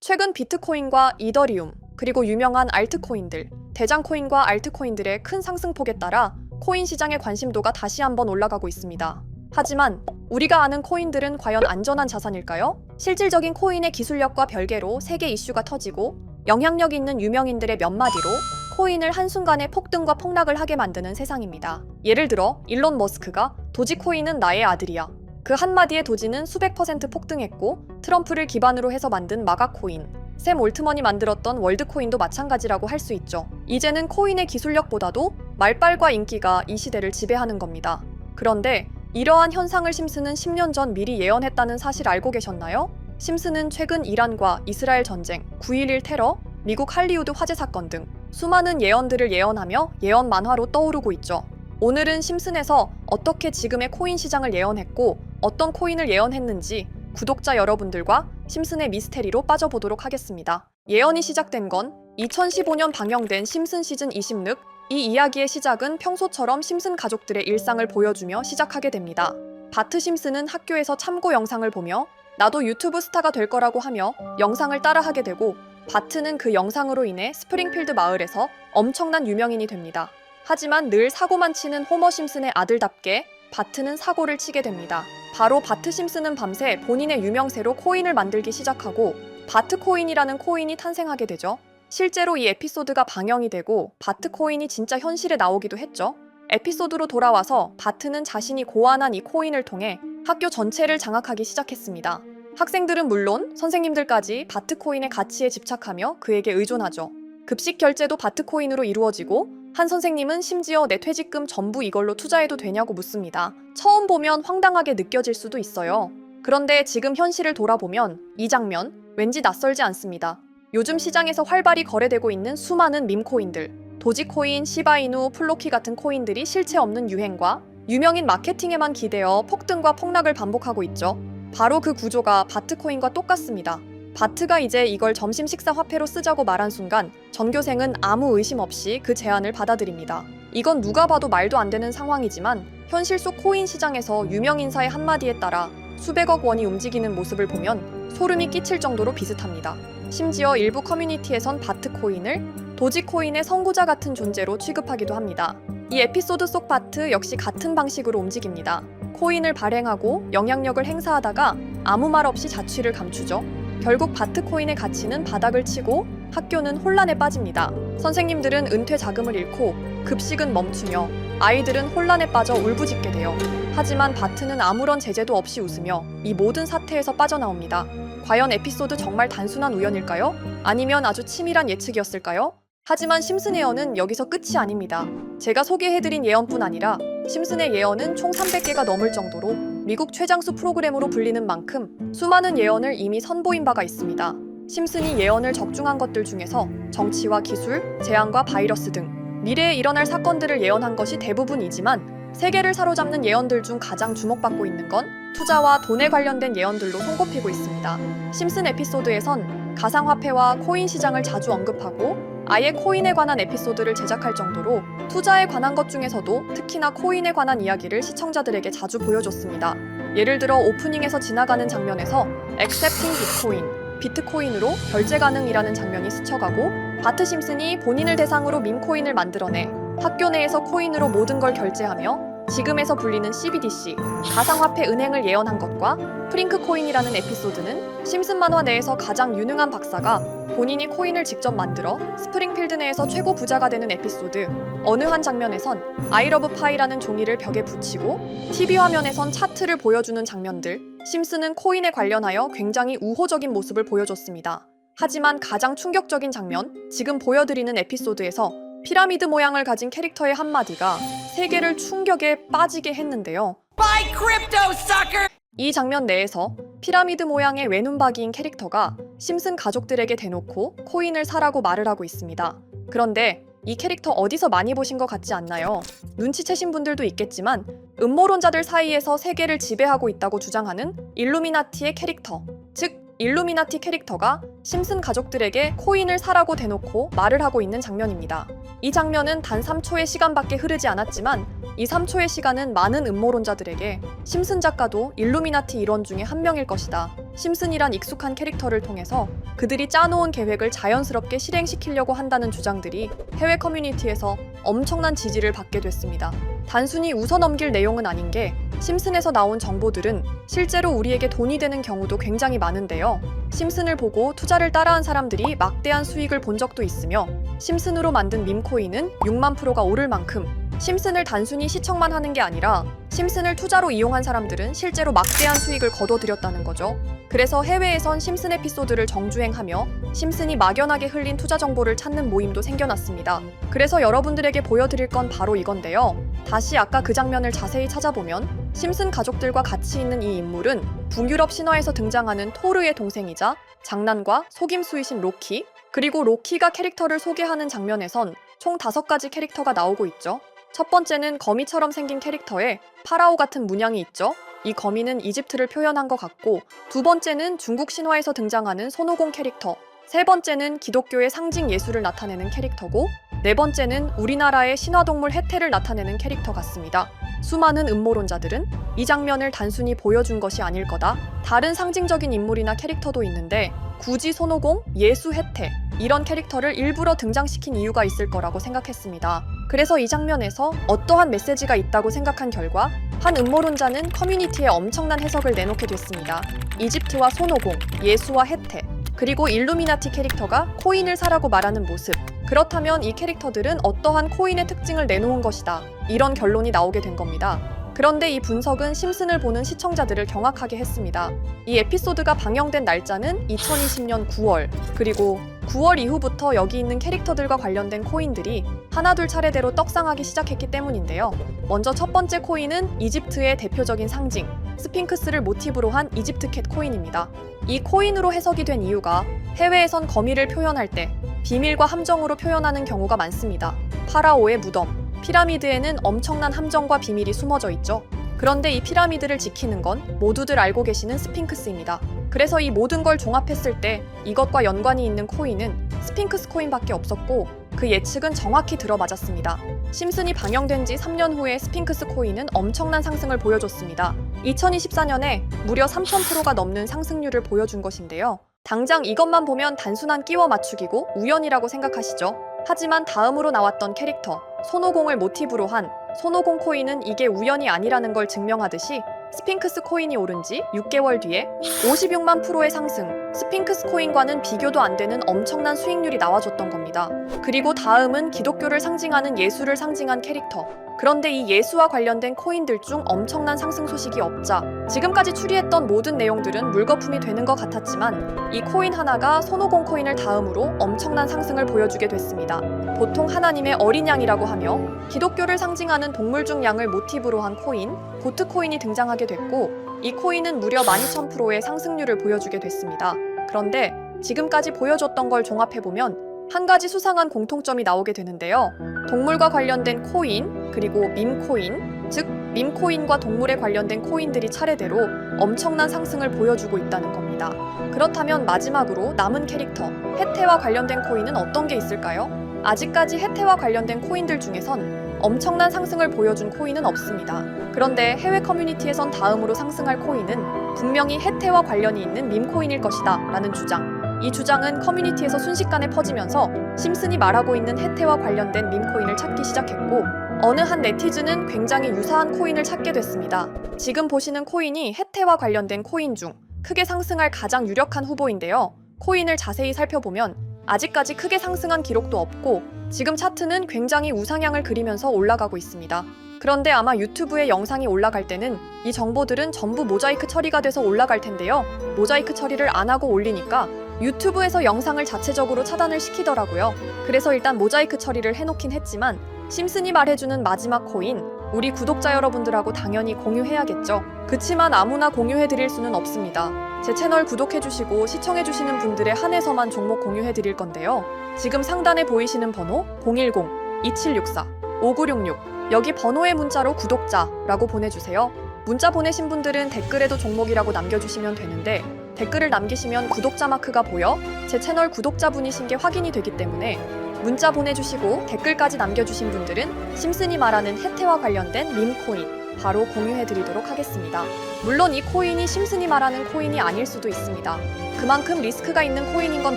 최근 비트코인과 이더리움, 그리고 유명한 알트코인들, 대장코인과 알트코인들의 큰 상승폭에 따라 코인 시장의 관심도가 다시 한번 올라가고 있습니다. 하지만 우리가 아는 코인들은 과연 안전한 자산일까요? 실질적인 코인의 기술력과 별개로 세계 이슈가 터지고 영향력 있는 유명인들의 몇 마디로 코인을 한순간에 폭등과 폭락을 하게 만드는 세상입니다. 예를 들어 일론 머스크가 도지코인은 나의 아들이야. 그 한마디에 도지는 수백 퍼센트 폭등했고, 트럼프를 기반으로 해서 만든 마가코인, 샘 올트먼이 만들었던 월드코인도 마찬가지라고 할 수 있죠. 이제는 코인의 기술력보다도 말빨과 인기가 이 시대를 지배하는 겁니다. 그런데 이러한 현상을 심슨은 10년 전 미리 예언했다는 사실 알고 계셨나요? 심슨은 최근 이란과 이스라엘 전쟁, 9.11 테러, 미국 할리우드 화재 사건 등 수많은 예언들을 예언하며 예언 만화로 떠오르고 있죠. 오늘은 심슨에서 어떻게 지금의 코인 시장을 예언했고 어떤 코인을 예언했는지 구독자 여러분들과 심슨의 미스테리로 빠져보도록 하겠습니다. 예언이 시작된 건 2015년 방영된 심슨 시즌 20늑. 이 이야기의 시작은 평소처럼 심슨 가족들의 일상을 보여주며 시작하게 됩니다. 바트 심슨은 학교에서 참고 영상을 보며 나도 유튜브 스타가 될 거라고 하며 영상을 따라하게 되고, 바트는 그 영상으로 인해 스프링필드 마을에서 엄청난 유명인이 됩니다. 하지만 늘 사고만 치는 호머 심슨의 아들답게 바트는 사고를 치게 됩니다. 바로 바트 심슨은 밤새 본인의 유명세로 코인을 만들기 시작하고 바트코인이라는 코인이 탄생하게 되죠. 실제로 이 에피소드가 방영이 되고 바트코인이 진짜 현실에 나오기도 했죠. 에피소드로 돌아와서 바트는 자신이 고안한 이 코인을 통해 학교 전체를 장악하기 시작했습니다. 학생들은 물론 선생님들까지 바트코인의 가치에 집착하며 그에게 의존하죠. 급식 결제도 바트코인으로 이루어지고 한 선생님은 심지어 내 퇴직금 전부 이걸로 투자해도 되냐고 묻습니다. 처음 보면 황당하게 느껴질 수도 있어요. 그런데 지금 현실을 돌아보면 이 장면 왠지 낯설지 않습니다. 요즘 시장에서 활발히 거래되고 있는 수많은 밈코인들, 도지코인, 시바이누, 플로키 같은 코인들이 실체 없는 유행과 유명인 마케팅에만 기대어 폭등과 폭락을 반복하고 있죠. 바로 그 구조가 바트코인과 똑같습니다. 바트가 이제 이걸 점심 식사 화폐로 쓰자고 말한 순간 전교생은 아무 의심 없이 그 제안을 받아들입니다. 이건 누가 봐도 말도 안 되는 상황이지만 현실 속 코인 시장에서 유명인사의 한마디에 따라 수백억 원이 움직이는 모습을 보면 소름이 끼칠 정도로 비슷합니다. 심지어 일부 커뮤니티에선 바트코인을 도지코인의 선구자 같은 존재로 취급하기도 합니다. 이 에피소드 속 바트 역시 같은 방식으로 움직입니다. 코인을 발행하고 영향력을 행사하다가 아무 말 없이 자취를 감추죠. 결국 바트코인의 가치는 바닥을 치고 학교는 혼란에 빠집니다. 선생님들은 은퇴 자금을 잃고 급식은 멈추며 아이들은 혼란에 빠져 울부짖게 돼요. 하지만 바트는 아무런 제재도 없이 웃으며 이 모든 사태에서 빠져나옵니다. 과연 에피소드 정말 단순한 우연일까요? 아니면 아주 치밀한 예측이었을까요? 하지만 심슨 예언은 여기서 끝이 아닙니다. 제가 소개해드린 예언뿐 아니라 심슨의 예언은 총 300개가 넘을 정도로 미국 최장수 프로그램으로 불리는 만큼 수많은 예언을 이미 선보인 바가 있습니다. 심슨이 예언을 적중한 것들 중에서 정치와 기술, 재앙과 바이러스 등 미래에 일어날 사건들을 예언한 것이 대부분이지만 세계를 사로잡는 예언들 중 가장 주목받고 있는 건 투자와 돈에 관련된 예언들로 손꼽히고 있습니다. 심슨 에피소드에선 가상화폐와 코인 시장을 자주 언급하고 아예 코인에 관한 에피소드를 제작할 정도로 투자에 관한 것 중에서도 특히나 코인에 관한 이야기를 시청자들에게 자주 보여줬습니다. 예를 들어 오프닝에서 지나가는 장면에서 Accepting Bitcoin, 비트코인으로 결제 가능이라는 장면이 스쳐가고 바트 심슨이 본인을 대상으로 밈코인을 만들어내 학교 내에서 코인으로 모든 걸 결제하며 지금에서 불리는 CBDC, 가상화폐 은행을 예언한 것과 프링크코인이라는 에피소드는 심슨 만화 내에서 가장 유능한 박사가 본인이 코인을 직접 만들어 스프링필드 내에서 최고 부자가 되는 에피소드, 어느 한 장면에선 I love pie라는 종이를 벽에 붙이고 TV 화면에선 차트를 보여주는 장면들, 심슨은 코인에 관련하여 굉장히 우호적인 모습을 보여줬습니다. 하지만 가장 충격적인 장면, 지금 보여드리는 에피소드에서 피라미드 모양을 가진 캐릭터의 한마디가 세계를 충격에 빠지게 했는데요. Buy crypto, sucker! 이 장면 내에서 피라미드 모양의 외눈박이인 캐릭터가 심슨 가족들에게 대놓고 코인을 사라고 말을 하고 있습니다. 그런데 이 캐릭터 어디서 많이 보신 것 같지 않나요? 눈치채신 분들도 있겠지만 음모론자들 사이에서 세계를 지배하고 있다고 주장하는 일루미나티의 캐릭터, 즉 일루미나티 캐릭터가 심슨 가족들에게 코인을 사라고 대놓고 말을 하고 있는 장면입니다. 이 장면은 단 3초의 시간밖에 흐르지 않았지만 이 3초의 시간은 많은 음모론자들에게 심슨 작가도 일루미나티 일원 중에 한 명일 것이다, 심슨이란 익숙한 캐릭터를 통해서 그들이 짜놓은 계획을 자연스럽게 실행시키려고 한다는 주장들이 해외 커뮤니티에서 엄청난 지지를 받게 됐습니다. 단순히 웃어넘길 내용은 아닌 게 심슨에서 나온 정보들은 실제로 우리에게 돈이 되는 경우도 굉장히 많은데요. 심슨을 보고 투자를 따라한 사람들이 막대한 수익을 본 적도 있으며 심슨으로 만든 밈코인은 6만 프로가 오를 만큼 심슨을 단순히 시청만 하는 게 아니라 심슨을 투자로 이용한 사람들은 실제로 막대한 수익을 거둬들였다는 거죠. 그래서 해외에선 심슨 에피소드를 정주행하며 심슨이 막연하게 흘린 투자 정보를 찾는 모임도 생겨났습니다. 그래서 여러분들에게 보여드릴 건 바로 이건데요. 다시 아까 그 장면을 자세히 찾아보면 심슨 가족들과 같이 있는 이 인물은 북유럽 신화에서 등장하는 토르의 동생이자 장난과 속임수이신 로키, 그리고 로키가 캐릭터를 소개하는 장면에선 총 5가지 캐릭터가 나오고 있죠. 첫 번째는 거미처럼 생긴 캐릭터에 파라오 같은 문양이 있죠. 이 거미는 이집트를 표현한 것 같고, 두 번째는 중국 신화에서 등장하는 손오공 캐릭터, 세 번째는 기독교의 상징 예수를 나타내는 캐릭터고, 네 번째는 우리나라의 신화동물 해태를 나타내는 캐릭터 같습니다. 수많은 음모론자들은 이 장면을 단순히 보여준 것이 아닐 거다, 다른 상징적인 인물이나 캐릭터도 있는데 굳이 손오공, 예수, 해태 이런 캐릭터를 일부러 등장시킨 이유가 있을 거라고 생각했습니다. 그래서 이 장면에서 어떠한 메시지가 있다고 생각한 결과 한 음모론자는 커뮤니티에 엄청난 해석을 내놓게 됐습니다. 이집트와 손오공, 예수와 해태, 그리고 일루미나티 캐릭터가 코인을 사라고 말하는 모습, 그렇다면 이 캐릭터들은 어떠한 코인의 특징을 내놓은 것이다, 이런 결론이 나오게 된 겁니다. 그런데 이 분석은 심슨을 보는 시청자들을 경악하게 했습니다. 이 에피소드가 방영된 날짜는 2020년 9월, 그리고 9월 이후부터 여기 있는 캐릭터들과 관련된 코인들이 하나둘 차례대로 떡상하기 시작했기 때문인데요. 먼저 첫 번째 코인은 이집트의 대표적인 상징, 스핑크스를 모티브로 한 이집트 캣 코인입니다. 이 코인으로 해석이 된 이유가 해외에선 거미를 표현할 때 비밀과 함정으로 표현하는 경우가 많습니다. 파라오의 무덤, 피라미드에는 엄청난 함정과 비밀이 숨어져 있죠. 그런데 이 피라미드를 지키는 건 모두들 알고 계시는 스핑크스입니다. 그래서 이 모든 걸 종합했을 때 이것과 연관이 있는 코인은 스핑크스 코인밖에 없었고, 그 예측은 정확히 들어맞았습니다. 심슨이 방영된 지 3년 후에 스핑크스 코인은 엄청난 상승을 보여줬습니다. 2024년에 무려 3000%가 넘는 상승률을 보여준 것인데요. 당장 이것만 보면 단순한 끼워 맞추기고 우연이라고 생각하시죠? 하지만 다음으로 나왔던 캐릭터, 손오공을 모티브로 한 손오공 코인은 이게 우연이 아니라는 걸 증명하듯이 스핑크스 코인이 오른 지 6개월 뒤에 56만 프로의 상승, 스핑크스 코인과는 비교도 안 되는 엄청난 수익률이 나와줬던 겁니다. 그리고 다음은 기독교를 상징하는 예수를 상징한 캐릭터. 그런데 이 예수와 관련된 코인들 중 엄청난 상승 소식이 없자 지금까지 추리했던 모든 내용들은 물거품이 되는 것 같았지만 이 코인 하나가 손오공 코인을 다음으로 엄청난 상승을 보여주게 됐습니다. 보통 하나님의 어린 양이라고 하며 기독교를 상징하는 동물 중 양을 모티브로 한 코인, 고트 코인이 등장하게 됐고, 이 코인은 무려 12,000%의 상승률을 보여주게 됐습니다. 그런데 지금까지 보여줬던 걸 종합해보면 한 가지 수상한 공통점이 나오게 되는데요. 동물과 관련된 코인, 그리고 밈코인, 즉 밈코인과 동물에 관련된 코인들이 차례대로 엄청난 상승을 보여주고 있다는 겁니다. 그렇다면 마지막으로 남은 캐릭터, 해태와 관련된 코인은 어떤 게 있을까요? 아직까지 해태와 관련된 코인들 중에선 엄청난 상승을 보여준 코인은 없습니다. 그런데 해외 커뮤니티에선 다음으로 상승할 코인은 분명히 해태와 관련이 있는 밈코인일 것이다 라는 주장. 이 주장은 커뮤니티에서 순식간에 퍼지면서 심슨이 말하고 있는 해태와 관련된 밈코인을 찾기 시작했고, 어느 한 네티즌은 굉장히 유사한 코인을 찾게 됐습니다. 지금 보시는 코인이 해태와 관련된 코인 중 크게 상승할 가장 유력한 후보인데요. 코인을 자세히 살펴보면 아직까지 크게 상승한 기록도 없고 지금 차트는 굉장히 우상향을 그리면서 올라가고 있습니다. 그런데 아마 유튜브에 영상이 올라갈 때는 이 정보들은 전부 모자이크 처리가 돼서 올라갈 텐데요. 모자이크 처리를 안 하고 올리니까 유튜브에서 영상을 자체적으로 차단을 시키더라고요. 그래서 일단 모자이크 처리를 해놓긴 했지만 심슨이 말해주는 마지막 코인, 우리 구독자 여러분들하고 당연히 공유해야겠죠. 그치만 아무나 공유해드릴 수는 없습니다. 제 채널 구독해주시고 시청해주시는 분들에 한해서만 종목 공유해드릴 건데요. 지금 상단에 보이시는 번호 010-2764-5966 여기 번호의 문자로 구독자라고 보내주세요. 문자 보내신 분들은 댓글에도 종목이라고 남겨주시면 되는데 댓글을 남기시면 구독자 마크가 보여 제 채널 구독자분이신 게 확인이 되기 때문에 문자 보내주시고 댓글까지 남겨주신 분들은 심슨이 말하는 해태와 관련된 밈코인, 바로 공유해드리도록 하겠습니다. 물론 이 코인이 심슨이 말하는 코인이 아닐 수도 있습니다. 그만큼 리스크가 있는 코인인 건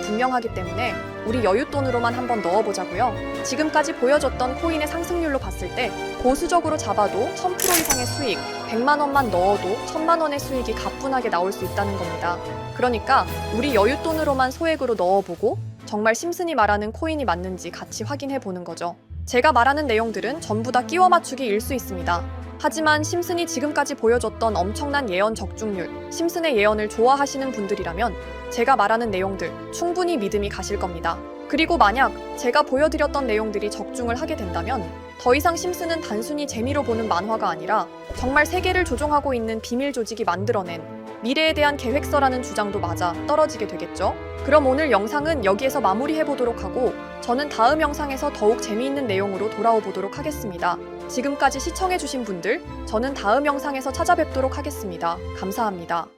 분명하기 때문에 우리 여윳돈으로만 한번 넣어보자고요. 지금까지 보여줬던 코인의 상승률로 봤을 때 보수적으로 잡아도 1000% 이상의 수익, 100만 원만 넣어도 1000만 원의 수익이 가뿐하게 나올 수 있다는 겁니다. 그러니까 우리 여윳돈으로만 소액으로 넣어보고 정말 심슨이 말하는 코인이 맞는지 같이 확인해 보는 거죠. 제가 말하는 내용들은 전부 다 끼워 맞추기일 수 있습니다. 하지만 심슨이 지금까지 보여줬던 엄청난 예언 적중률, 심슨의 예언을 좋아하시는 분들이라면 제가 말하는 내용들 충분히 믿음이 가실 겁니다. 그리고 만약 제가 보여드렸던 내용들이 적중을 하게 된다면 더 이상 심슨은 단순히 재미로 보는 만화가 아니라 정말 세계를 조종하고 있는 비밀 조직이 만들어낸 미래에 대한 계획서라는 주장도 맞아 떨어지게 되겠죠? 그럼 오늘 영상은 여기에서 마무리해보도록 하고 저는 다음 영상에서 더욱 재미있는 내용으로 돌아오도록 하겠습니다. 지금까지 시청해주신 분들, 저는 다음 영상에서 찾아뵙도록 하겠습니다. 감사합니다.